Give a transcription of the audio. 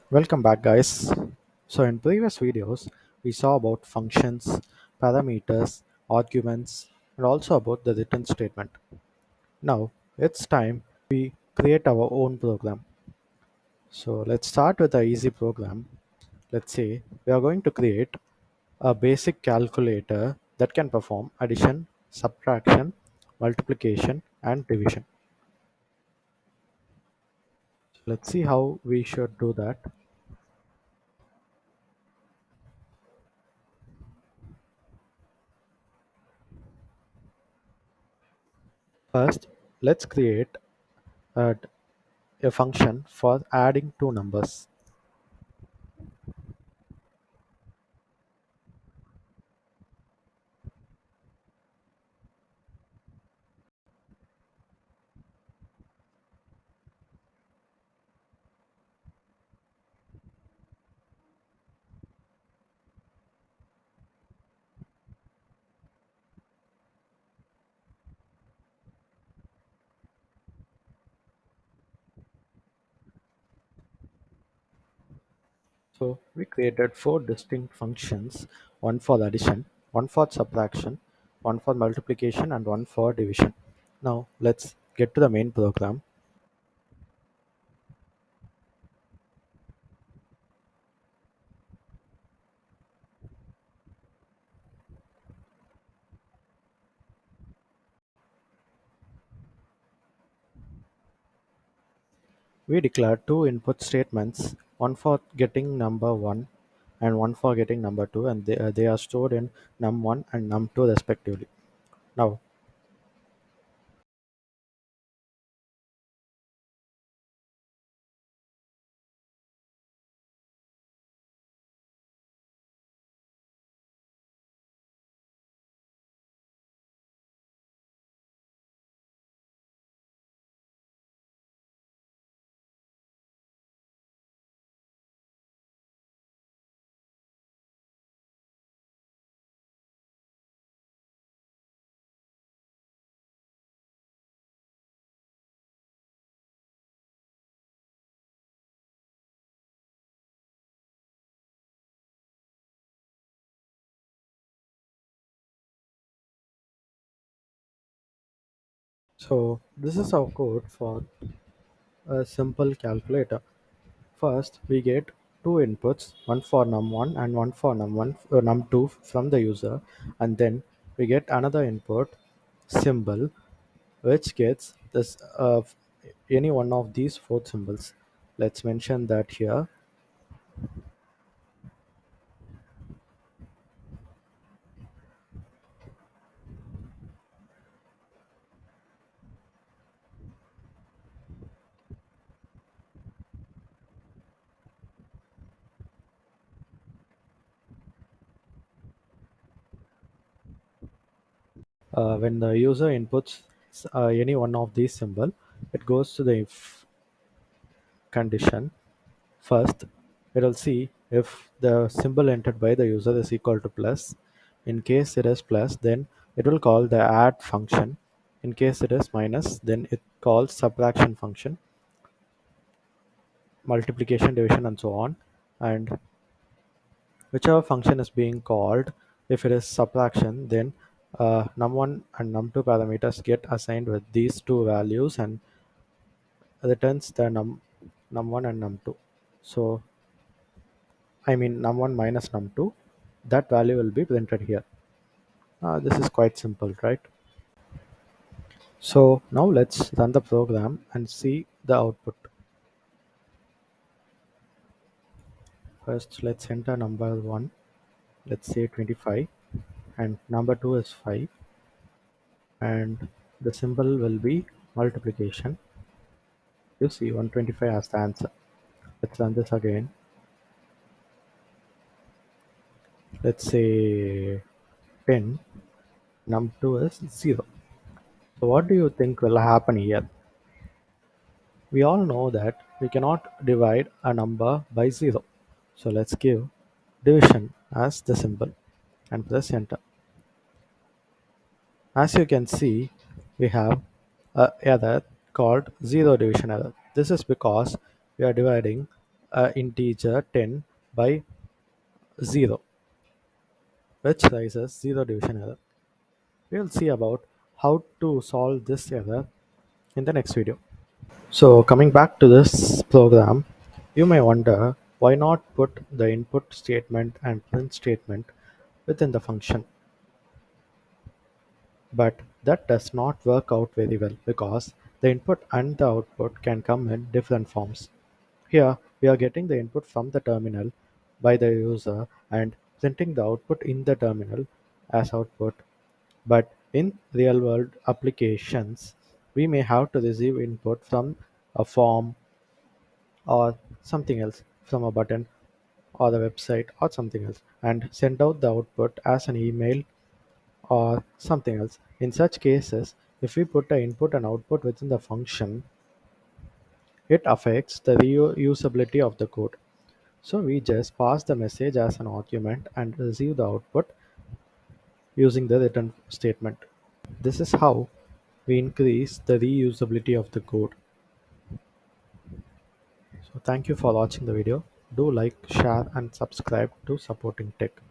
Welcome back, guys. So in previous videos, we saw about functions, parameters, arguments, and also about the return statement. Now it's time we create our own program. So let's start with a easy program. Let's say we are going to create a basic calculator that can perform addition, subtraction, multiplication, and division. Let's see how we should do that. First, let's create a a function for adding two numbers. So we created four distinct functions, one for addition, one for subtraction, one for multiplication, and one for division. Now let's get to the main program. We declare two input statements, one for getting number 1 and one for getting number 2, and they are stored in num1 and num2 respectively. Now so this is our code for a simple calculator. First, we get two inputs, one for num1 and one for num2 from the user, and then we get another input symbol which gets this any one of these four symbols. Let's mention that here. When the user inputs any one of these symbol, it goes to the if condition. First, it will see if the symbol entered by the user is equal to plus. In case it is plus, then it will call the add function. In case it is minus, then it calls subtraction function, multiplication, division, and so on. And whichever function is being called, if it is subtraction, then num1 and num2 parameters get assigned with these two values and returns the num1 and num2. So I mean num1 minus num2, that value will be printed here. This is quite simple, right? So now let's run the program and see the output. First, let's enter number 1, let's say 25, and number 2 is 5, and the symbol will be multiplication. You see 125 as the answer. Let's run this again. Let's say 10, num2 is 0. So what do you think will happen here? We all know that we cannot divide a number by 0. So let's give division as the symbol and press enter. As you can see, we have a error called zero division error. This is because we are dividing a integer 10 by 0, which raises zero division error. We will see about how to solve this error in the next video. So coming back to this program, you may wonder why not put the input statement and print statement within the function. But that does not work out very well because the input and the output can come in different forms. Here we are getting the input from the terminal by the user and printing the output in the terminal as output. But in real world applications, we may have to receive input from a form or something else, from a button or the website or something else, and send out the output as an email or something else. In such cases, if we put the input and output within the function, it affects the reusability of the code. So we just pass the message as an argument and receive the output using the return statement. This is how we increase the reusability of the code. So thank you for watching the video. Do like, share and subscribe to Supporting Tech.